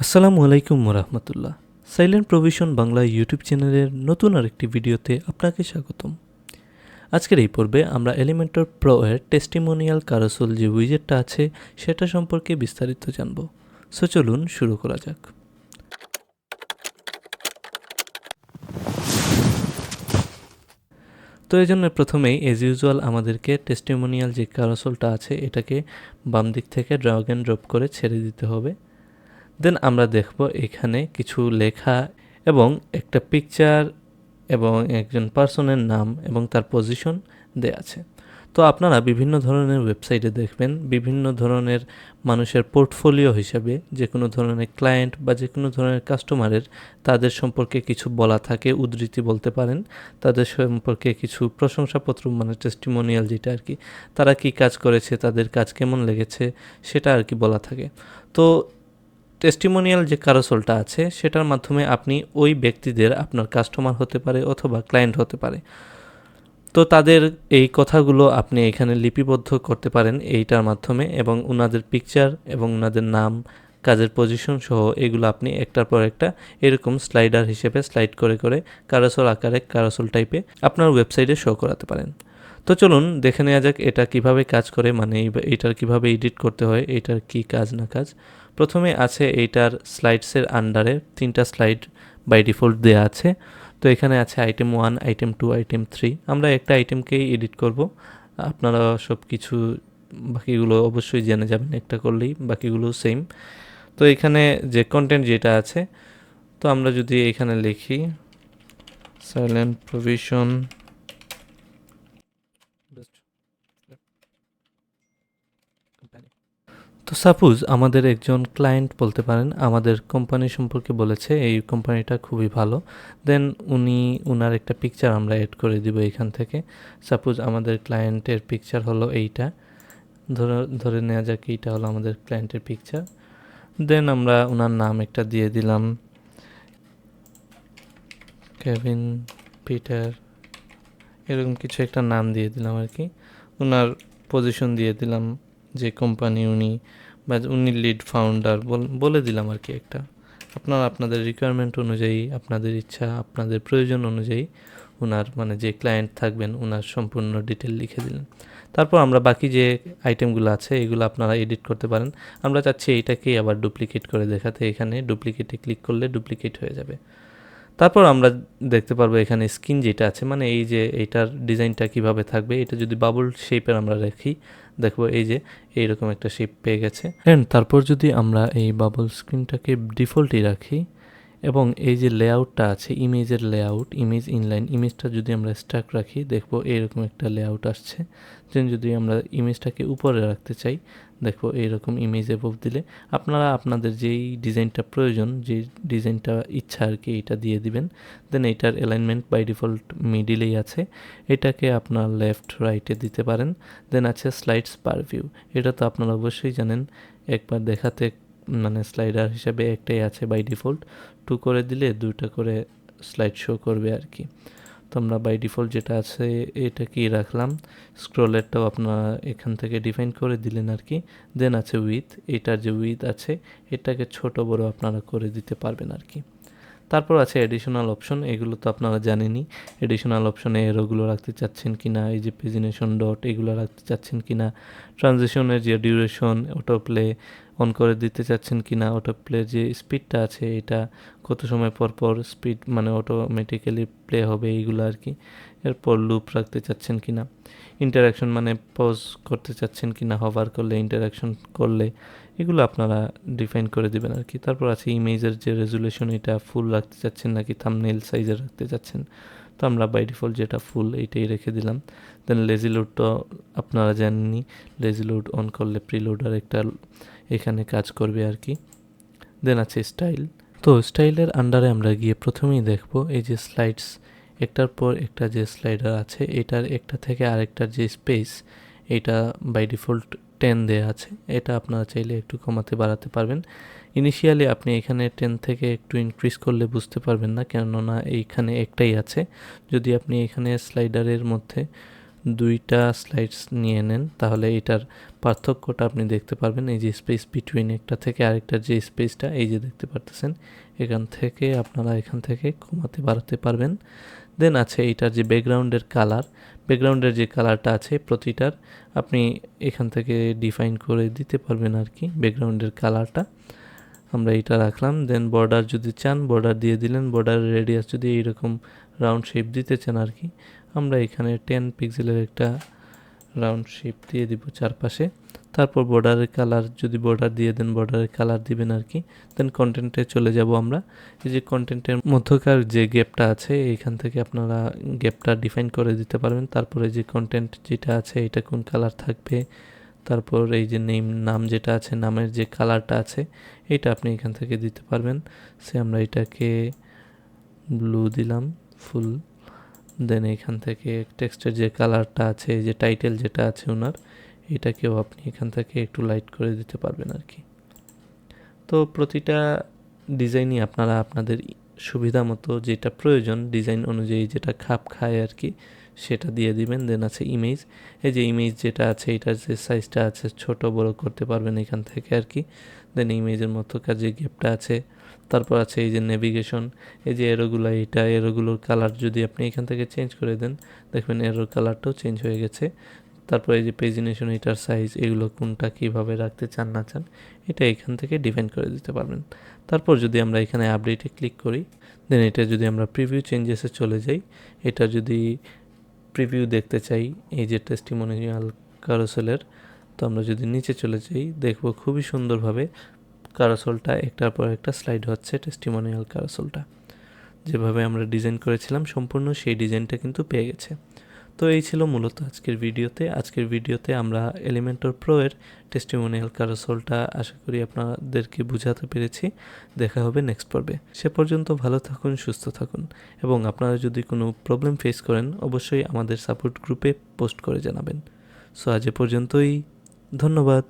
আসসালামু আলাইকুম ওরহমতুল্লাহ। সাইলেন্ট প্রভিশন বাংলা ইউটিউব চ্যানেলের নতুন আরেকটি ভিডিওতে আপনাকে স্বাগতম। আজকের এই পর্বে আমরা এলিমেন্টর প্রো এর টেস্টিমোনিয়াল ক্যারোসেল যে উইজেটটা আছে সেটা সম্পর্কে বিস্তারিত জানব। সো চলুন শুরু করা যাক। তো এই জন্য প্রথমেই এজ ইউজুয়াল আমাদেরকে টেস্টিমোনিয়াল যে ক্যারোসেলটা আছে এটাকে বাম দিক থেকে ড্র্যাগ অ্যান্ড ড্রপ করে ছেড়ে দিতে হবে। দেন আমরা দেখব এখানে কিছু লেখা এবং একটা পিকচার এবং একজন পার্সনের নাম এবং তার পজিশন দেয়া আছে। তো আপনারা বিভিন্ন ধরনের ওয়েবসাইটে দেখবেন বিভিন্ন ধরনের মানুষের পোর্টফোলিও হিসাবে যে কোনো ধরনের ক্লায়েন্ট বা যে কোনো ধরনের কাস্টমারের তাদের সম্পর্কে কিছু বলা থাকে, উদ্ধৃতি বলতে পারেন, তাদের সম্পর্কে কিছু প্রশংসাপত্র মানে টেস্টিমোনিয়াল যেটা আর কি, তারা কি কাজ করেছে, তাদের কাজ কেমন লেগেছে সেটা আর কি বলা থাকে। তো টেস্টিমোনিয়াল যে ক্যারোসেলটা আছে সেটার মাধ্যমে আপনি ওই ব্যক্তিদের আপনার কাস্টমার হতে পারে অথবা ক্লায়েন্ট হতে পারে, তো তাদের এই কথাগুলো আপনি এখানে লিপিবদ্ধ করতে পারেন এইটার মাধ্যমে এবং ওনাদের পিকচার এবং ওনাদের নাম, কাজের পজিশন সহ এগুলো আপনি একটার পর একটা এরকম স্লাইডার হিসেবে স্লাইড করে করে ক্যারোসেল আকারে ক্যারোসেল টাইপে আপনার ওয়েবসাইটে শো করাতে পারেন। তো চলুন দেখে নেওয়া যাক এটা কিভাবে কাজ করে, মানে এইটার কিভাবে এডিট করতে হয়, এইটার কি কাজ না কাজ। প্রথমে আছে এইটার স্লাইডসের আন্ডারে 3টা স্লাইড বাই ডিফল্ট দেওয়া আছে। তো এখানে আছে আইটেম 1, আইটেম 2, আইটেম 3। আমরা একটা আইটেমকেই এডিট করব, আপনারা সব কিছু বাকিগুলো অবশ্যই জেনে যাবেন একটা করলেই, বাকিগুলো সেম। তো এখানে যে কন্টেন্ট যেটা আছে, তো আমরা যদি এখানে লিখি সাইলেন্ট প্রভিশন, তো সাপোজ আমাদের একজন ক্লায়েন্ট বলতে পারেন আমাদের কোম্পানি সম্পর্কে বলেছে এই কোম্পানিটা খুবই ভালো, দেন উনার একটা পিকচার আমরা অ্যাড করে দিব এখান থেকে। সাপোজ আমাদের ক্লায়েন্টের পিকচার হলো এইটা, ধরে নেওয়া যাক এইটা হলো আমাদের ক্লায়েন্টের পিকচার। দেন আমরা ওনার নাম একটা দিয়ে দিলাম, কেভিন পিটার, এরকম কিছু একটা নাম দিয়ে দিলাম আর কি। ওনার পজিশন দিয়ে দিলাম, যে কোম্পানি উনি বা উনি লিড ফাউন্ডার বলে দিলাম আর কি একটা। আপনারা আপনাদের রিকোয়ারমেন্ট অনুযায়ী, আপনাদের ইচ্ছা, আপনাদের প্রয়োজন অনুযায়ী ওনার মানে যে ক্লায়েন্ট থাকবেন ওনার সম্পূর্ণ ডিটেল লিখে দিলেন। তারপর আমরা বাকি যে আইটেমগুলো আছে এগুলো আপনারা এডিট করতে পারেন। আমরা চাচ্ছি এইটাকেই আবার ডুপ্লিকেট করে দেখাতে, এখানে ডুপ্লিকেটে ক্লিক করলে ডুপ্লিকেট হয়ে যাবে। তারপর আমরা দেখতে পারবো এখানে স্কিন যেটা আছে, মানে এই যে এইটার ডিজাইনটা কিভাবে থাকবে, এটা যদি বাবল শেপের আমরা রাখি দেখবো এই যে এইরকম একটা শেপ পেয়ে গেছে। তারপর যদি আমরা এই বাবল স্ক্রিনটাকে ডিফল্টই রাখি এবং এই যে লেআউটটা আছে ইমেজের লেআউট, ইমেজ ইনলাইন, ইমেজটা যদি আমরা স্ট্যাক রাখি দেখবো এইরকম একটা লেআউট আসছে। দেন যদি আমরা ইমেজটাকে উপরে রাখতে চাই দেখো এইরকম ইমেজ অ্যাবভ দিলে আপনারা আপনাদের যেই ডিজাইনটা প্রয়োজন, যে ডিজাইনটা ইচ্ছা আর কি এটা দিয়ে দিবেন। দেন এইটার অ্যালাইনমেন্ট বাই ডিফল্ট মিডিলেই আছে, এটাকে আপনার লেফট রাইটে দিতে পারেন। দেন আছে স্লাইডস পার ভিউ, এটা তো আপনারা অবশ্যই জানেন, একবার দেখাতে মানে স্লাইডার হিসাবে একটাই আছে বাই ডিফল্ট, 2 করে দিলে 2টা করে স্লাইড শো করবে আর কি। তো আমরা বাই ডিফল্ট যেটা আছে এটা কি রাখলাম, স্ক্রলেরটাও আপনারা এখান থেকে ডিফাইন করে দিলেন আর কি। দেন আছে উইথ, এটার যে উইথ আছে এটাকে ছোট বড় আপনারা করে দিতে পারবেন আর কি। তারপর আছে এডিশনাল অপশন, এগুলো তো আপনারা জানেনই। এডিশনাল অপশনে এরোগুলো রাখতে চাচ্ছেন কিনা, এই যে পেজিনেশন ডট এগুলো রাখতে চাচ্ছেন কিনা, ট্রানজিশনের যে ডিউরেশন অটো প্লে অন করে দিতে চাচ্ছেন কিনা, অটো প্লে যে স্পিডটা আছে এটা কত সময় পর পর স্পিড মানে অটোমেটিক্যালি প্লে হবে এইগুলো আর কি। এরপর লুপ রাখতে চাচ্ছেন কিনা, ইন্টারাকশন মানে পজ করতে চাচ্ছেন কিনা, হভার করলে ইন্টারাকশন করলে, এগুলো আপনারা ডিফাইন করে দিবেন আর কি। তারপর আছে ইমেজের যে রেজুলেশন এটা ফুল রাখতে চাচ্ছেন নাকি থাম্বনেইল সাইজের রাখতে চাচ্ছেন, তো আমরা বাই ডিফল্ট যেটা ফুল এইটাই রেখে দিলাম। দেন লেজি লোডটা আপনারা জানেনই, লেজি লোড অন করলে প্রিলোডার একটা এখানে কাজ করবে আর কি। দেন আছে স্টাইল, তো স্টাইলের আন্ডারে আমরা গিয়ে প্রথমেই দেখবো এই যে স্লাইডস, একটার পর একটা যে স্লাইডার আছে এটার একটা থেকে আরেকটার যে স্পেস এটা বাই ডিফল্ট 10 দেওয়া আছে, এটা আপনারা চাইলে একটু কমাতে বাড়াতে পারবেন। ইনিশিয়ালি আপনি এখানে 10 থেকে একটু ইনক্রিজ করলে বুঝতে পারবেন না, কেননা এইখানে একটাই আছে। যদি আপনি এখানে স্লাইডারের মধ্যে 2টা স্লাইডস নিয়ে নেন, তাহলে এটার পার্থক্যটা আপনি দেখতে পারবেন। এই যে স্পেস বিটুইন একটা থেকে আরেকটার যে স্পেসটা এই যে দেখতে পারতেছেন, এখান থেকে আপনারা এখান থেকে কমাতে বাড়াতে পারবেন। দেন আছে এইটার যে ব্যাকগ্রাউন্ডের কালার, ব্যাকগ্রাউন্ডের যে কালারটা আছে প্রতিটার আপনি এখান থেকে ডিফাইন করে দিতে পারবেন আর কি ব্যাকগ্রাউন্ডের কালারটা। আমরা এটা রাখলাম। দেন বর্ডার যদি চান বর্ডার দিয়ে দিলেন, বর্ডারের রেডিয়াস যদি এইরকম রাউন্ড শেপ দিতে চান আর কি, আমরা এখানে 10 পিক্সেলের একটা রাউন্ড শেপ দিয়ে দিব চারপাশে। তারপর বর্ডারের কালার যদি বর্ডার দিয়ে দেন বর্ডারের কালার দিবেন আর কি। দেন কন্টেন্টে চলে যাব আমরা। এই যে কন্টেন্টের মধ্যকার যে গ্যাপটা আছে এইখান থেকে আপনারা গ্যাপটা ডিফাইন করে দিতে পারবেন। তারপরে যে কন্টেন্ট যেটা আছে এটা কোন কালার থাকবে, তারপর এই যে নাম যেটা আছে নামের যে কালারটা আছে এটা আপনি এখান থেকে দিতে পারবেন। আমরা এটাকে ব্লু দিলাম ফুল। দেন এখান থেকে টেক্সটের যে কালারটা আছে, এই যে টাইটেল যেটা আছে ওনার, এটাকেও আপনি এখান থেকে একটু লাইট করে দিতে পারবেন আর কি। তো প্রতিটা ডিজাইনই আপনারা আপনাদের সুবিধা মতো যেটা প্রয়োজন ডিজাইন অনুযায়ী যেটা খাপ খায় আর কি সেটা দিয়ে দিবেন। দেন আছে ইমেজ, এই যে ইমেজ যেটা আছে এটার যে সাইজটা আছে ছোট বড় করতে পারবেন এখান থেকে আর কি। দেন ইমেজের মধ্যকার যে গ্যাপটা আছে, তারপর আছে এই যে নেভিগেশন, এই যে এরোগুলো, এটা এরোগুলোর কালার যদি আপনি এখান থেকে চেঞ্জ করে দেন দেখবেন এরোর কালারটাও চেঞ্জ হয়ে গেছে। তারপর এই যে পেজিনেশন, এটার সাইজ, এগুলো কোনটা কীভাবে রাখতে চান না চান এটা এখান থেকে ডিফাইন করে দিতে পারবেন। তারপর যদি আমরা এখানে আপডেটে ক্লিক করি, দেন এটা যদি আমরা প্রিভিউ চেঞ্জেসে চলে যাই, এটা যদি প্রিভিউ দেখতে চাই এই যে টেস্টিমোনিয়াল ক্যারোসেলের, তো আমরা যদি নিচে চলে যাই দেখব খুবই সুন্দরভাবে ক্যারোসেলটা একটার পর একটা স্লাইড হচ্ছে। টেস্টিমোনিয়াল ক্যারোসেলটা যেভাবে আমরা ডিজাইন করেছিলাম সম্পূর্ণ সেই ডিজাইনটা কিন্তু পেয়ে গেছে। তো এই ছিল মূলত আজকের ভিডিওতে আমরা এলিমেন্টর প্রো এর টেস্টিমোনিয়াল ক্যারোসেলটা আশা করি আপনাদেরকে বোঝাতে পেরেছি। দেখা হবে নেক্সট পর্বে। সে পর্যন্ত ভালো থাকুন, সুস্থ থাকুন, এবং আপনারা যদি কোনো প্রবলেম ফেস করেন অবশ্যই আমাদের সাপোর্ট গ্রুপে পোস্ট করে জানাবেন। সো আজ এ পর্যন্তই, ধন্যবাদ।